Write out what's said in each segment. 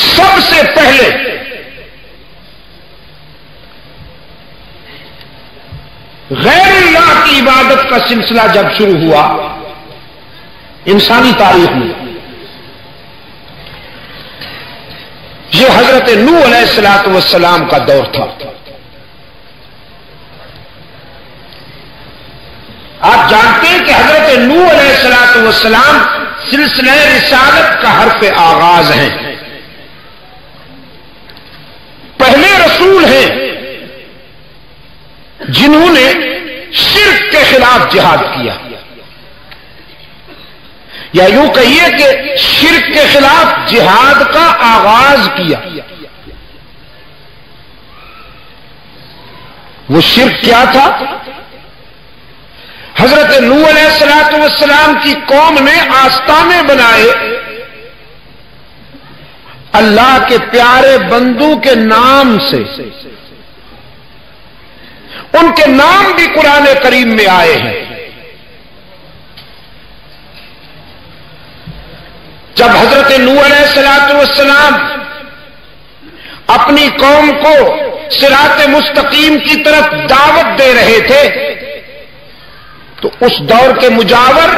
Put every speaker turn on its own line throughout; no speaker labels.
سب سے پہلے غیر اللہ کی عبادت کا سلسلہ جب شروع ہوا انسانی تاریخ میں، یہ حضرت نوح علیہ الصلوۃ والسلام کا دور تھا۔ آپ جانتے ہیں کہ حضرت نوح علیہ الصلوۃ والسلام سلسلہ رسالت کا حرف آغاز ہیں، پہلے رسول ہیں جنہوں نے شرک کے خلاف جہاد کیا، یا یوں کہیے کہ شرک کے خلاف جہاد کا آغاز کیا۔ وہ شرک کیا تھا؟ حضرت نوح علیہ الصلوۃ والسلام کی قوم نے آستانے بنائے اللہ کے پیارے بندوں کے نام سے، ان کے نام بھی قرآن کریم میں آئے ہیں۔ جب حضرت نوح علیہ الصلوۃ والسلام اپنی قوم کو صراط مستقیم کی طرف دعوت دے رہے تھے تو اس دور کے مجاور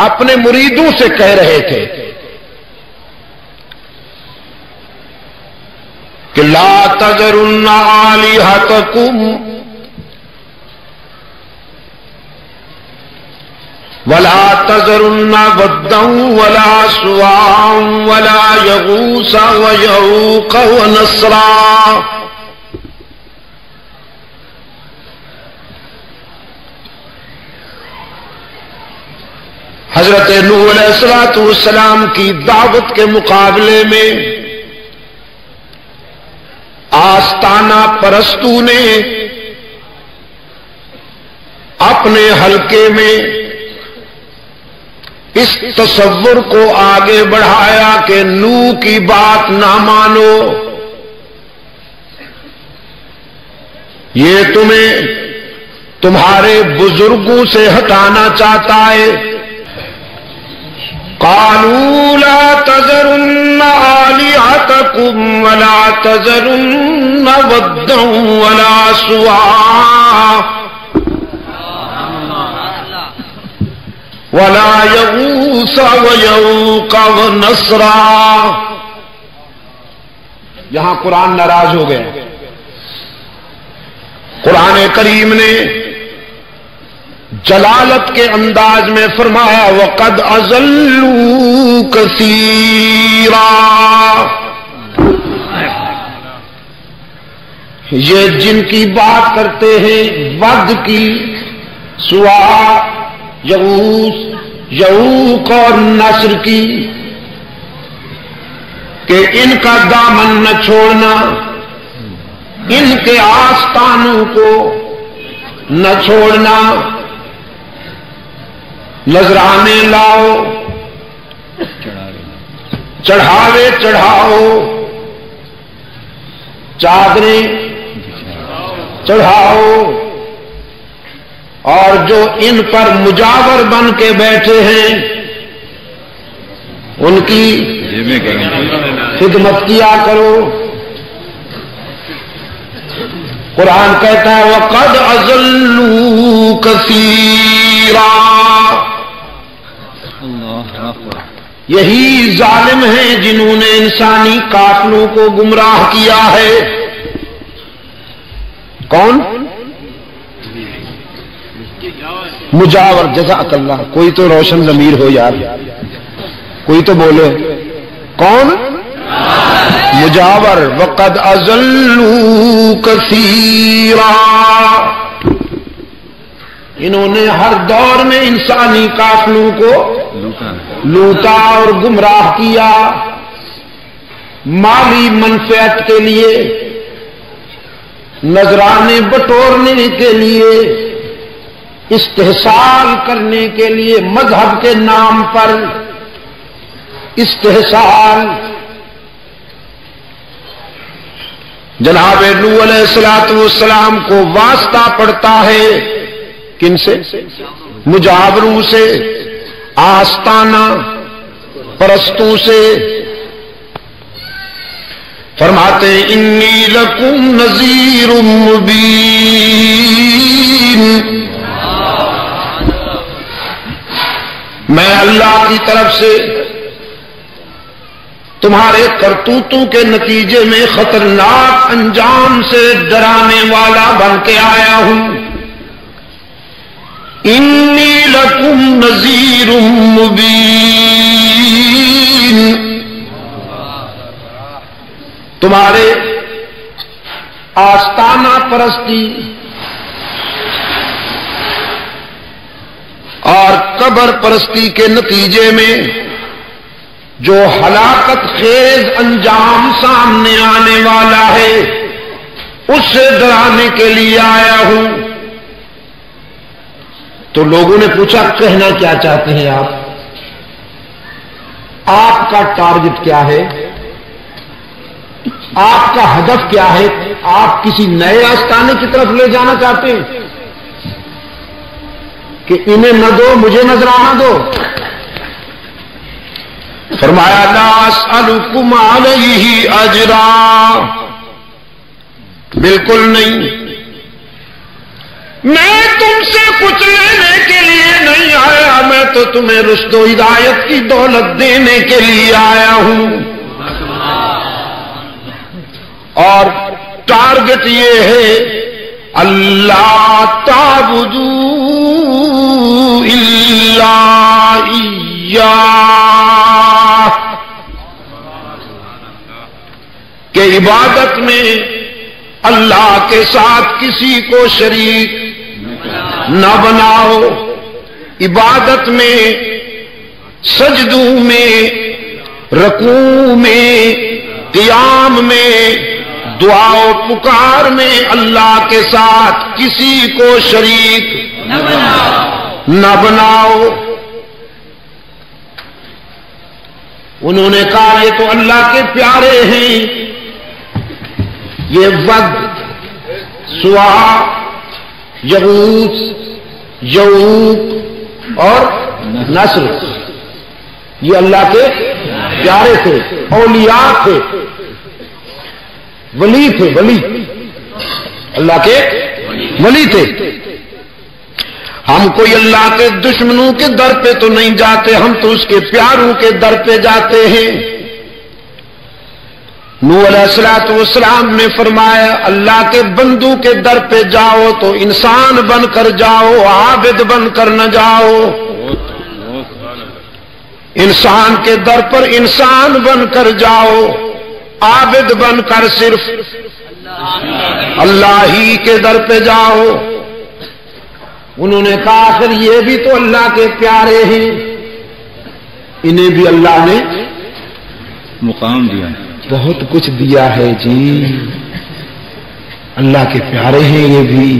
اپنے مریدوں سے کہہ رہے تھے کہ لا تذرن آلہتکم ولا تذرن ودا ولا سواعا ولا یغوث ویعوق ونسرا۔ حضرت نوح علیہ الصلوۃ والسلام کی دعوت کے مقابلے میں آستانہ پرستوں نے اپنے حلقے میں اس تصور کو آگے بڑھایا کہ نوح کی بات نہ مانو، یہ تمہیں تمہارے بزرگوں سے ہٹانا چاہتا ہے۔ قالوا لا تذرن آلہتکم ولا تذرن ودا ولا سواعا ولا یغوث ویعوق ونسرا۔ یہاں قرآن ناراض ہو گیا۔ قرآن کریم نے جلالت کے انداز میں فرمایا وَقَدْ أَضَلُّوا كَثِيرًا۔ یہ جن کی بات کرتے ہیں ود کی، سواع، یغوث، یعوق اور نصر کی، کہ ان کا دامن نہ چھوڑنا، ان کے آستانوں کو نہ چھوڑنا، نذرانے لاؤ، چڑھاوے چڑھاؤ، چادریں چڑھاؤ، اور جو ان پر مجاور بن کے بیٹھے ہیں ان کی خدمت کیا کرو۔ قرآن کہتا ہے وَقَدْ أَضَلُّوا كَثِيرًا۔ یہی ظالم ہیں جنہوں نے انسانی قافلوں کو گمراہ کیا ہے۔ کون؟ مجاور۔ جزاک اللہ، کوئی تو روشن ضمیر ہو یار، کوئی تو بولے کون؟ مجاور۔ وقد اضلوا کثیرا، انہوں نے ہر دور میں انسانی قافلوں کو لوٹا اور گمراہ کیا، مالی منفعت کے لیے، نذرانے بٹورنے کے لیے، استحصال کرنے کے لیے، مذہب کے نام پر استحصال۔ جناب نوح علیہ السلام کو واسطہ پڑتا ہے کن سے؟ مجاوروں سے، آستانہ پرستوں سے، فرماتے ہیں انی لکم نذیر مبین، میں اللہ کی طرف سے تمہارے کرتوتوں کے نتیجے میں خطرناک انجام سے ڈرانے والا بن کے آیا ہوں۔ انی لکم نذیر مبین، تمہارے آستانہ پرستی اور قبر پرستی کے نتیجے میں جو ہلاکت خیز انجام سامنے آنے والا ہے اس سے ڈرانے کے لیے آیا ہوں۔ تو لوگوں نے پوچھا کہنا کیا چاہتے ہیں آپ کا ٹارگٹ کیا ہے، آپ کا ہدف کیا ہے؟ آپ کسی نئے آستانے کی طرف لے جانا چاہتے ہیں کہ انہیں نہ دو مجھے نذرانہ دو؟ فرمایا لا اسألکم علیہ اجرا، بالکل نہیں، میں تم سے کچھ لینے کے لیے نہیں آیا، میں تو تمہیں رشد و ہدایت کی دولت دینے کے لیے آیا ہوں۔ اور ٹارگٹ یہ ہے اللہ تعبدوا الا ایاہ، کہ عبادت میں اللہ کے ساتھ کسی کو شریک نہ بناؤ، عبادت میں سجدوں میں رکوع میں قیام میں دعا و پکار میں اللہ کے ساتھ کسی کو شریک نہ بناؤ۔ انہوں نے کہا یہ تو اللہ کے پیارے ہیں، یہ ود سوا یغوث یعوق اور نصر یہ اللہ کے پیارے تھے، اولیاء تھے، ولی تھے، ولی اللہ کے ولی تھے۔ ہم کوئی اللہ کے دشمنوں کے در پہ تو نہیں جاتے، ہم تو اس کے پیاروں کے در پہ جاتے ہیں۔ نوح علیہ السلام نے فرمایا اللہ کے بندوں کے در پہ جاؤ تو انسان بن کر جاؤ، عابد بن کر نہ جاؤ۔ انسان کے در پر انسان بن کر جاؤ، عابد بن کر صرف اللہ ہی کے در پہ جاؤ۔ انہوں نے کہا آخر یہ بھی تو اللہ کے پیارے ہیں، انہیں بھی اللہ نے
مقام دیا،
بہت کچھ دیا ہے جی، اللہ کے پیارے ہیں یہ بھی۔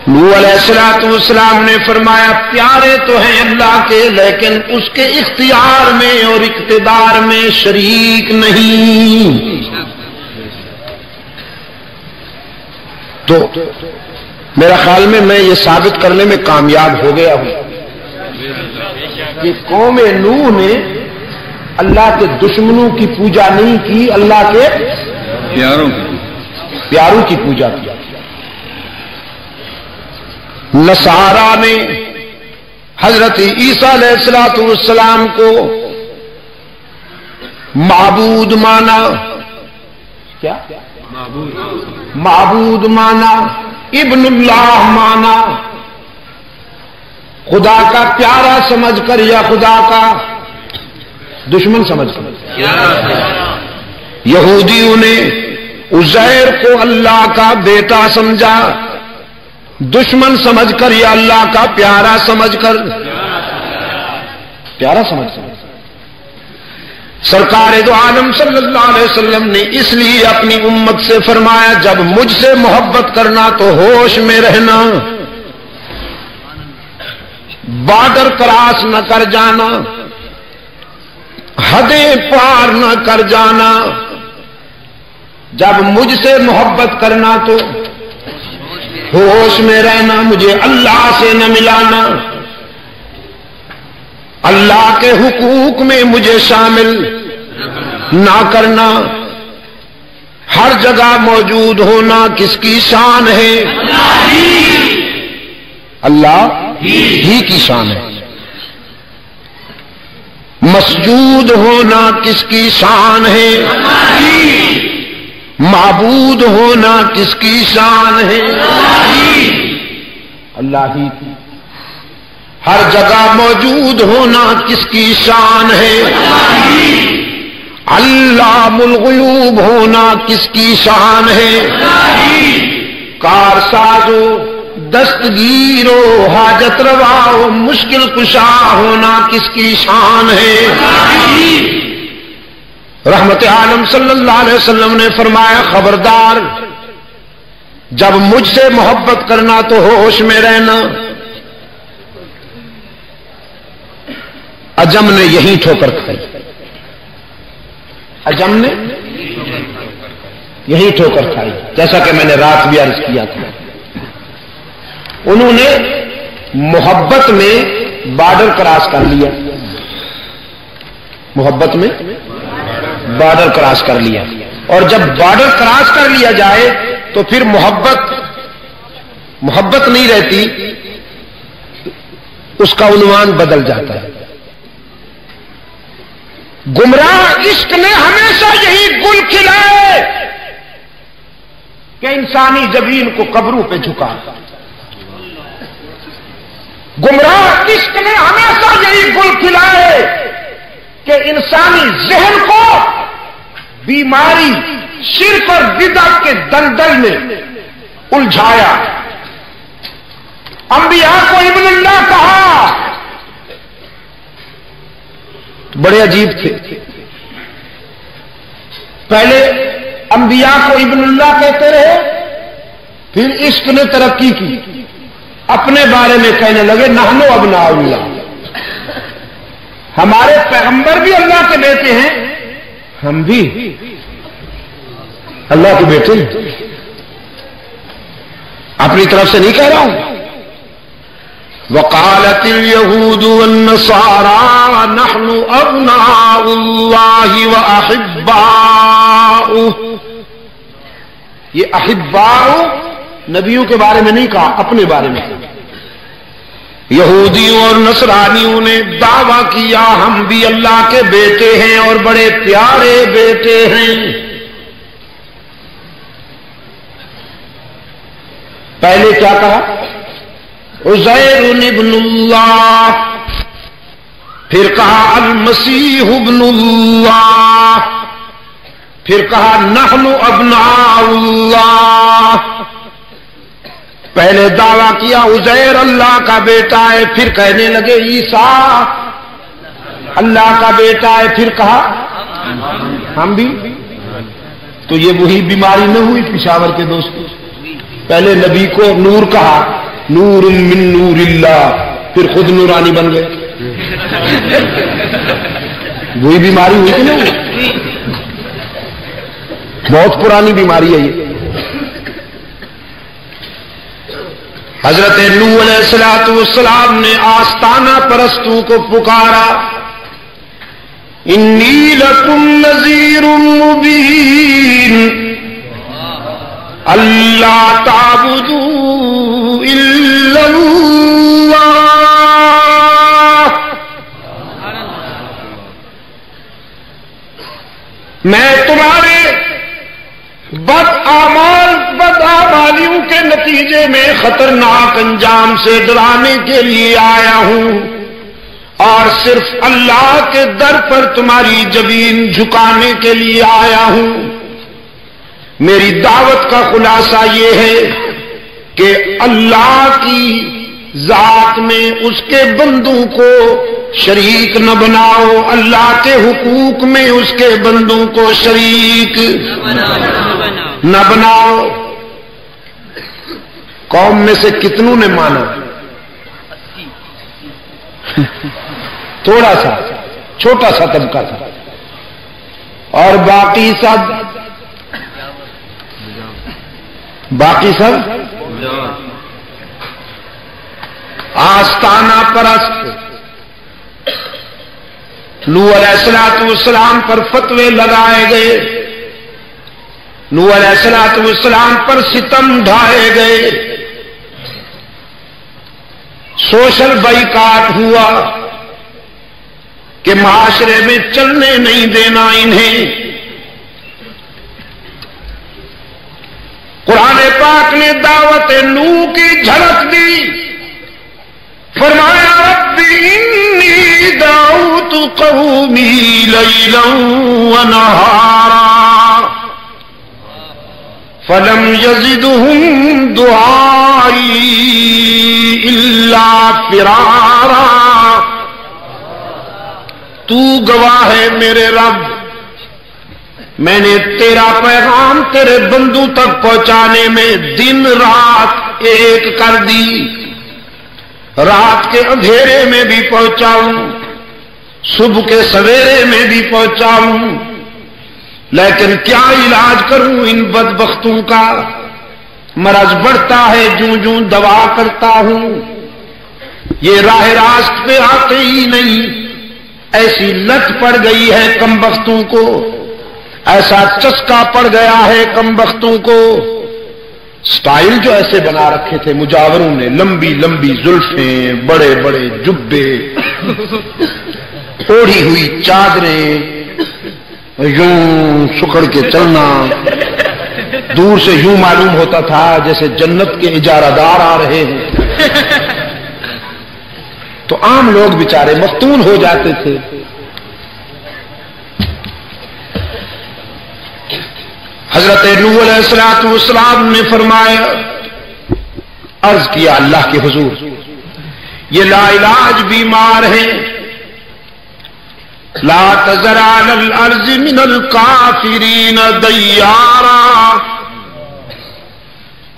نوح علیہ السلام نے فرمایا پیارے تو ہیں اللہ کے، لیکن اس کے اختیار میں اور اقتدار میں شریک نہیں۔ تو میرا خیال میں یہ ثابت کرنے میں کامیاب ہو گیا ہوں کہ قوم نوح نے اللہ کے دشمنوں کی پوجا نہیں کی، اللہ کے پیاروں کی پوجا کی۔ نصارہ نے حضرت عیسیٰ علیہ السلام کو معبود مانا، کیا معبود مانا، ابن اللہ مانا، خدا کا پیارا سمجھ کر یا خدا کا دشمن سمجھ کر۔ یہودیوں نے عزیر کو اللہ کا بیٹا سمجھا، دشمن سمجھ کر یا اللہ کا پیارا سمجھ کر، پیارا سمجھ کر۔ سرکار دو عالم صلی اللہ علیہ وسلم نے اس لیے اپنی امت سے فرمایا جب مجھ سے محبت کرنا تو ہوش میں رہنا، بارڈر کراس نہ کر جانا، حدیں پار نہ کر جانا، جب مجھ سے محبت کرنا تو ہوش میں رہنا، مجھے اللہ سے نہ ملانا، اللہ کے حقوق میں مجھے شامل نہ کرنا، ہر جگہ موجود ہونا کس کی شان ہے؟ اللہ ہی کی شان ہے۔ مسجود ہونا کس کی شان ہے؟ معبود ہونا کس کی شان ہے؟ اللہ ہی کی۔ ہر جگہ موجود ہونا کس کی شان ہے؟ علام الغیوب ہونا کس کی شان ہے؟ کارسازو، دستگیرو، حاجت رواو، مشکل کشا ہونا کس کی شان ہے؟ رحمت عالم صلی اللہ علیہ وسلم نے فرمایا خبردار، جب مجھ سے محبت کرنا تو ہوش میں رہنا۔ اجم نے یہی ٹھوکر کھائی، اجم نے یہی ٹھوکر کھائی، جیسا کہ میں نے رات بھی عرض کیا تھا۔ انہوں نے محبت میں بارڈر کراس کر لیا، محبت میں بارڈر کراس کر لیا، اور جب بارڈر کراس کر لیا جائے تو پھر محبت نہیں رہتی، اس کا عنوان بدل جاتا ہے۔ گمراہ عشق نے ہمیشہ یہی گل کھلائے کہ انسانی جبین کو قبروں پہ جھکا۔ گمراہ عشق نے ہمیشہ یہی گل کھلائے کہ انسانی ذہن کو بیماری، شرک اور بدعت کے دلدل میں الجھایا۔ انبیاء کو ابن اللہ کہا، بڑے عجیب تھے۔ پہلے انبیاء کو ابن اللہ کہتے رہے، پھر عشق نے ترقی کی، اپنے بارے میں کہنے لگے نحنو ابناء اللہ، ہمارے پیغمبر بھی اللہ کے بیٹے ہیں، ہم بھی اللہ کے بیٹے ہیں۔ اپنی طرف سے نہیں کہہ رہا ہوں۔ وقالت اليهود والنصارى نحن ابناء الله واحباؤه، یہ احباؤ نبیوں کے بارے میں نہیں کہا، اپنے بارے میں۔ یہودیوں اور نصرانیوں نے دعویٰ کیا ہم بھی اللہ کے بیٹے ہیں اور بڑے پیارے بیٹے ہیں۔ پہلے کیا کہا؟ عزیر ابن اللہ، پھر کہا المسیح ابن اللہ، پھر کہا نحن ابناء اللہ۔ پہلے دعویٰ کیا عزیر اللہ کا بیٹا ہے، پھر کہنے لگے عیسیٰ اللہ کا بیٹا ہے، پھر کہا ہم بھی۔ تو یہ وہی بیماری نہ ہوئی پشاور کے دوستوں؟ پہلے نبی کو نور کہا، نور من نور اللہ، پھر خود نورانی بن گئے۔ وہی بیماری ہوئی کہ نہیں؟ بہت پرانی بیماری ہے یہ۔ حضرت نوح علیہ السلام نے آستانہ پرستوں کو پکارا، انی لکم نذیر مبین اللہ تعبدوا الا اللہ، میں تمہارے بدعمالیوں کے نتیجے میں خطرناک انجام سے ڈرانے کے لیے آیا ہوں، اور صرف اللہ کے در پر تمہاری جبین جھکانے کے لیے آیا ہوں۔ میری دعوت کا خلاصہ یہ ہے کہ اللہ کی ذات میں اس کے بندوں کو شریک نہ بناؤ، اللہ کے حقوق میں اس کے بندوں کو شریک نہ بناؤ۔ قوم میں سے کتنوں نے مانا؟ تھوڑا سا چھوٹا سا طبقہ تھا، اور باقی سب آستانہ پرست، نوح علیہ السلام پر فتوے لگائے گئے، نوح علیہ السلام پر ستم ڈھائے گئے، سوشل بائیکاٹ ہوا کہ معاشرے میں چلنے نہیں دینا انہیں۔ قرآن پاک نے دعوت نوح کی جھلک دی، فرمایا رب انی دعوت قومی لیلا ونہارا فلم یزدہم دعائی الا فرارا۔ تو گواہ ہے میرے رب، میں نے تیرا پیغام تیرے بندوں تک پہنچانے میں دن رات ایک کر دی، رات کے اندھیرے میں بھی پہنچاؤں، صبح کے سویرے میں بھی پہنچاؤں، لیکن کیا علاج کروں ان بدبختوں کا؟ مرض بڑھتا ہے جوں جوں دوا کرتا ہوں، یہ راہ راست پہ آتے ہی نہیں، ایسی لت پڑ گئی ہے کمبختوں کو، ایسا چسکا پڑ گیا ہے کمبختوں کو۔ سٹائل جو ایسے بنا رکھے تھے مجاوروں نے، لمبی لمبی زلفیں، بڑے بڑے جبے، اوڑھی ہوئی چادریں، یوں سکڑ کے چلنا، دور سے یوں معلوم ہوتا تھا جیسے جنت کے اجارہ دار آ رہے ہیں، تو عام لوگ بیچارے مفتون ہو جاتے تھے۔ حضرت نوح علیہ السلام نے فرمایا، عرض کیا اللہ کے حضور، یہ لا علاج بیمار ہیں، لا تذر علی الارض من الکافرین دیارا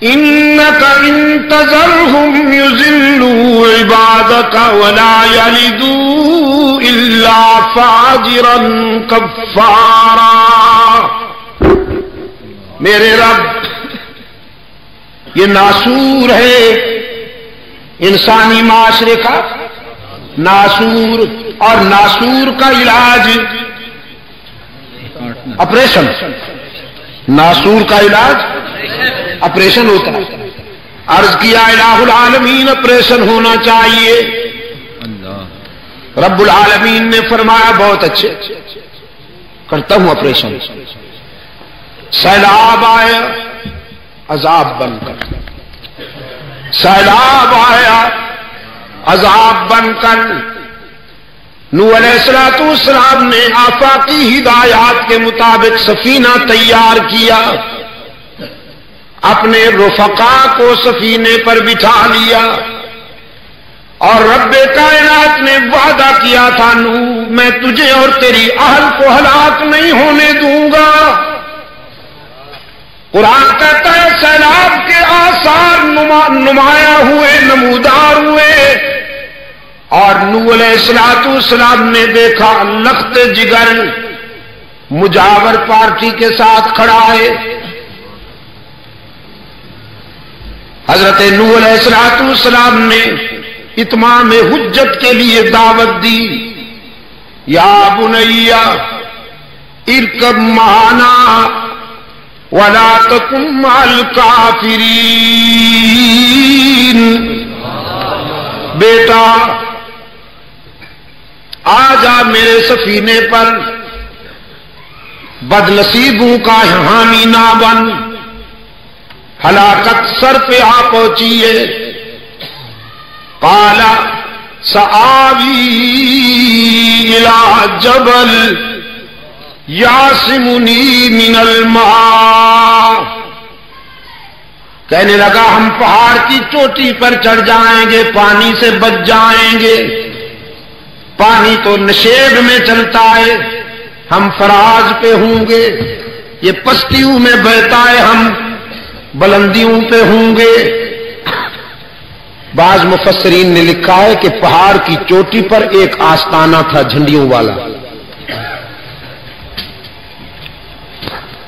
انک ان تذرهم یضلوا عبادک ولا یلدوا الا فاجرا کفارا۔ میرے رب، یہ ناسور ہے انسانی معاشرے کا، ناسور، اور ناسور کا علاج آپریشن، ناسور کا علاج آپریشن ہوتا ہے۔ عرض کیا الہ العالمین آپریشن ہونا چاہیے۔ رب العالمین نے فرمایا بہت اچھے، کرتا ہوں آپریشن۔ سیلاب آیا عذاب بن کر، سیلاب آیا عذاب بن کر، نوح علیہ السلام نے آفاقی ہدایات کے مطابق سفینہ تیار کیا، اپنے رفقا کو سفینے پر بٹھا لیا، اور رب کائنات نے وعدہ کیا تھا نوح میں تجھے اور تیری اہل کو ہلاک نہیں ہونے دوں گا۔ قرآن کہتا ہے سیلاب کے آثار نمایاں ہوئے، نمودار ہوئے، اور نوح علیہ السلام نے دیکھا لخت جگر مجاور پارٹی کے ساتھ کھڑا ہے۔ حضرت نوح علیہ السلام نے اتمام حجت کے لیے دعوت دی، یا بنیا ارکب معنا ولا تکن مع الکافرین، بیٹا آ جا میرے سفینے پر، بد نصیبوں کا حامی نہ بن، ہلاکت سر پہ آ پہنچی ہے۔ قال سآوی الی جبل یعصمنی من الماء، کہنے لگا ہم پہاڑ کی چوٹی پر چڑھ جائیں گے، پانی سے بچ جائیں گے، پانی تو نشیب میں چلتا ہے، ہم فراز پہ ہوں گے، یہ پستیوں میں بہتا ہے، ہم بلندیوں پہ ہوں گے۔ بعض مفسرین نے لکھا ہے کہ پہاڑ کی چوٹی پر ایک آستانہ تھا جھنڈیوں والا۔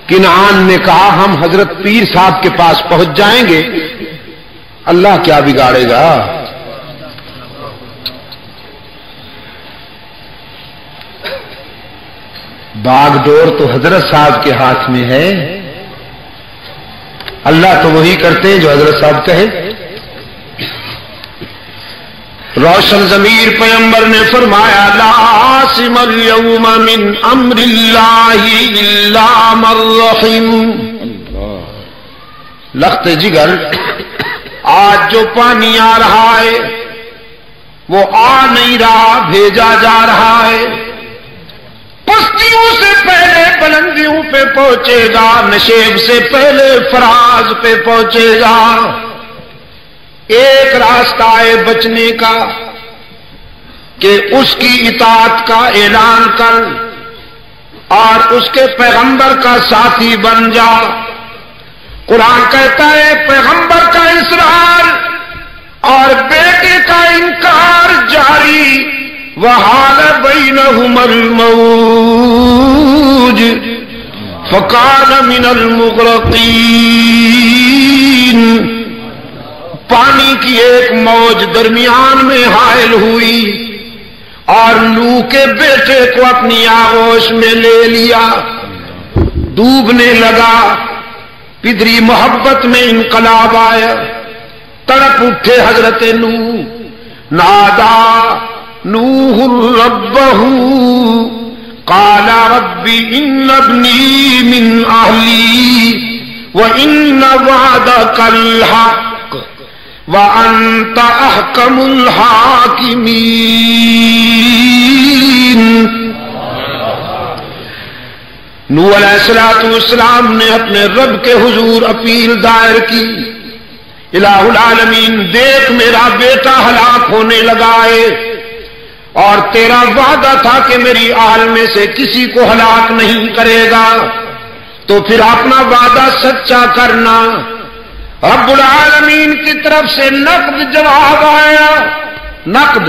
کنعان نے کہا ہم حضرت پیر صاحب کے پاس پہنچ جائیں گے، اللہ کیا بگاڑے گا۔ باغ ڈور تو حضرت صاحب کے ہاتھ میں ہے. اللہ تو وہی کرتے ہیں جو حضرت صاحب کہے. روشن ضمیر پیغمبر نے فرمایا لا عاصم اليوم من امر اللہ الا من رحم. لخت جگر آج جو پانی آ رہا ہے وہ آ نہیں رہا، بھیجا جا رہا ہے. پستیوں سے پہلے بلندیوں پہ پہنچے گا، نشیب سے پہلے فراز پہ پہنچے گا. ایک راستہ ہے بچنے کا کہ اس کی اطاعت کا اعلان کر اور اس کے پیغمبر کا ساتھی بن جا. قرآن کہتا ہے پیغمبر کا اصرار اور بیٹے کا انکار جاری. وحال بینہما الموج فکان من المغرقین. پانی کی ایک موج درمیان میں حائل ہوئی اور نوح کے بیٹے کو اپنی آغوش میں لے لیا. ڈوبنے لگا، پدری محبت میں انقلاب آیا. تڑپ اٹھے حضرت نوح. نادا نوح ربہ قال رب ان ابنی من اہلی وان وعدک الحق وانت احکم الحاکمین. نوح علیہ السلام نے اپنے رب کے حضور اپیل دائر کی. الہ العالمین دیکھ میرا بیٹا ہلاک ہونے لگا ہے اور تیرا وعدہ تھا کہ میری اہل میں سے کسی کو ہلاک نہیں کرے گا، تو پھر اپنا وعدہ سچا کرنا. رب العالمین کی طرف سے نقد جواب آیا. نقد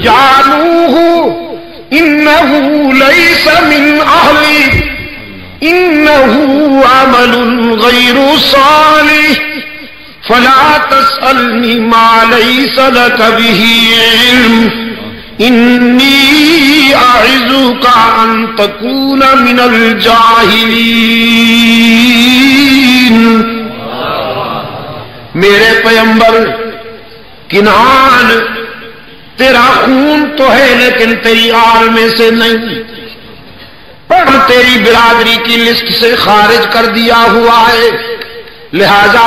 یا نوح انہ لیس من اہلی انہ عمل غیر صالح فلا تسألنی ما لیس لک بہ علم انی اعظک ان تکون من الجاہلین. میرے پیغمبر کنعان تیرا خون تو ہے لیکن تیری آل میں سے نہیں، پر تیری برادری کی لسٹ سے خارج کر دیا ہوا ہے. لہذا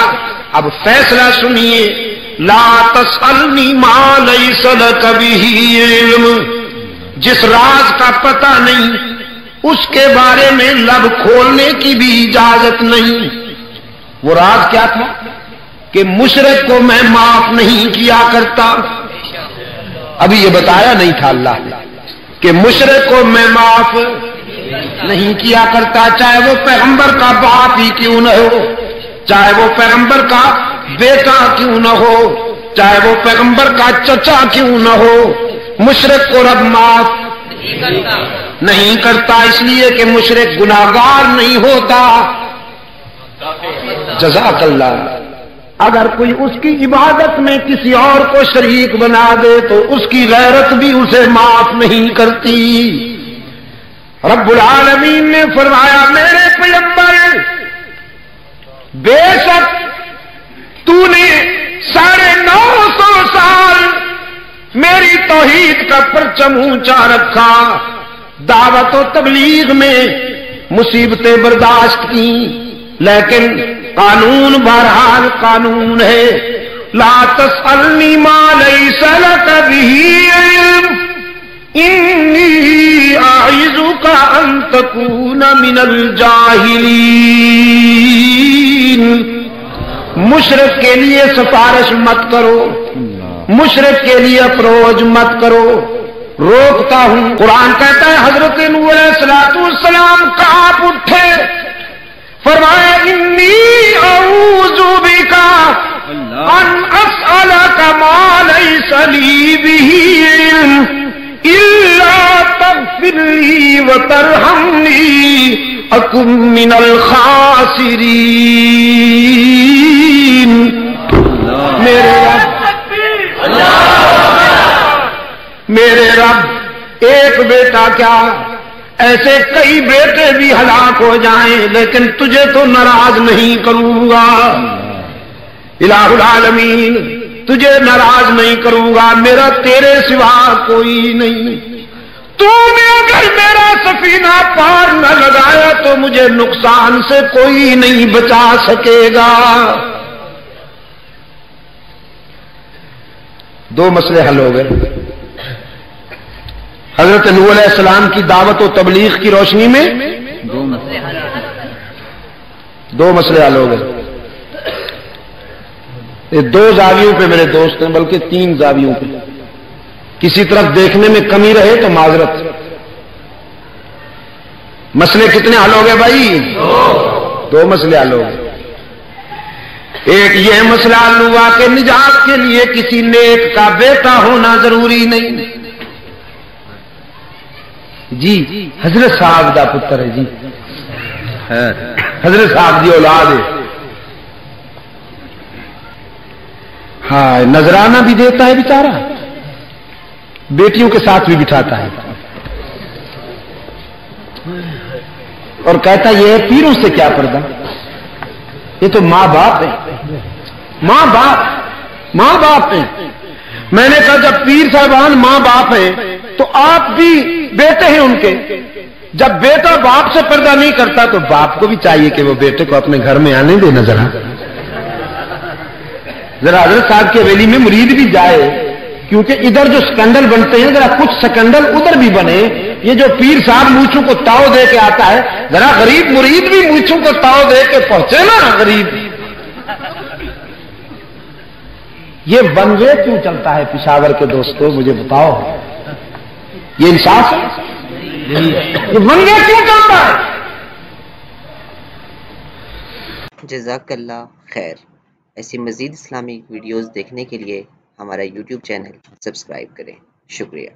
اب فیصلہ سنیے. لا تسألنی ما لیس لک بہ علم. جس راز کا پتہ نہیں اس کے بارے میں لب کھولنے کی بھی اجازت نہیں. وہ راز کیا تھا کہ مشرک کو میں معاف نہیں کیا کرتا. ابھی یہ بتایا نہیں تھا اللہ نے کہ مشرک کو میں معاف نہیں کیا کرتا، چاہے وہ پیغمبر کا باپ ہی کیوں نہ ہو، چاہے وہ پیغمبر کا بیٹا کیوں نہ ہو، چاہے وہ پیغمبر کا چچا کیوں نہ ہو. مشرک کو رب معاف نہیں کرتا اس لیے کہ مشرک گناہگار نہیں ہوتا. جزاک اللہ. اگر کوئی اس کی عبادت میں کسی اور کو شریک بنا دے تو اس کی غیرت بھی اسے معاف نہیں کرتی. رب العالمین نے فرمایا میرے پیغمبر بے شک تو نے 950 سال میری توحید کا پرچم اونچا رکھا، دعوت و تبلیغ میں مصیبتیں برداشت کی، لیکن قانون بہرحال قانون ہے. لا تسألنی ما لیس لک بہ علم انی اعظک ان تکون من الجاہلین. مشرک کے لیے سفارش مت کرو، مشرک کے لیے اپروچ مت کرو. روکتا ہوں. قرآن کہتا ہے حضرت نوح علیہ السلام کانپ اٹھے، فرمایا انی اعوذ بک ان اسألک ما لیس لی بہ علم الا تغفر لی وترحمنی اکن من الخاسرین. میرے رب ایک بیٹا کیا ایسے کئی بیٹے بھی ہلاک ہو جائیں لیکن تجھے تو ناراض نہیں کروں گا الہ العالمین، تجھے ناراض نہیں کروں گا، میرا تیرے سوا کوئی نہیں۔ تو نے اگر میرا سفینہ پار نہ لگایا تو مجھے نقصان سے کوئی نہیں بچا سکے گا۔ دو مسئلے حل ہو گئے۔ حضرت نوح علیہ السلام کی دعوت و تبلیغ کی روشنی میں دو مسئلے حل ہو گئے۔ یہ دو زاویوں پہ میرے دوست ہیں، بلکہ تین زاویوں پہ، کسی طرف دیکھنے میں کمی رہے تو معذرت۔ مسئلے کتنے حل ہو گئے بھائی؟ دو مسئلے حل ہو گئے۔ ایک یہ مسئلہ حل ہوا کہ نجات کے لیے کسی نیک کا بیٹا ہونا ضروری نہیں۔ جی حضرت صاحب دا پتر ہے، جی حضرت صاحب دی اولاد ہے، ہاں نذرانہ بھی دیتا ہے بیچارہ، بیٹیوں کے ساتھ بھی بٹھاتا ہے اور کہتا یہ ہے پیروں سے کیا پردہ، یہ تو ماں باپ ہے، ماں باپ ہیں۔ میں نے کہا جب پیر صاحبان ماں باپ ہیں تو آپ بھی بیٹے ہیں ان کے، جب بیٹا باپ سے پردہ نہیں کرتا تو باپ کو بھی چاہیے کہ وہ بیٹے کو اپنے گھر میں آنے دے، ذرا حضرت صاحب کی حویلی میں مرید بھی جائے، کیونکہ ادھر جو سکندل بنتے ہیں ذرا کچھ سکندل ادھر بھی بنے۔ یہ جو پیر صاحب مونچھوں کو تاؤ دے کے آتا ہے، ذرا غریب مرید بھی مونچھوں کو تاؤ دے کے پہنچے نا غریب۔ یہ ون وے کیوں چلتا ہے پشاور کے دوستوں، مجھے بتاؤ، یہ انصاف ہے؟ یہ ون وے کیوں چلتا ہے؟
جزاک اللہ خیر۔ ایسی مزید اسلامک ویڈیوز دیکھنے کے لیے ہمارا یوٹیوب چینل سبسکرائب کریں۔ شکریہ۔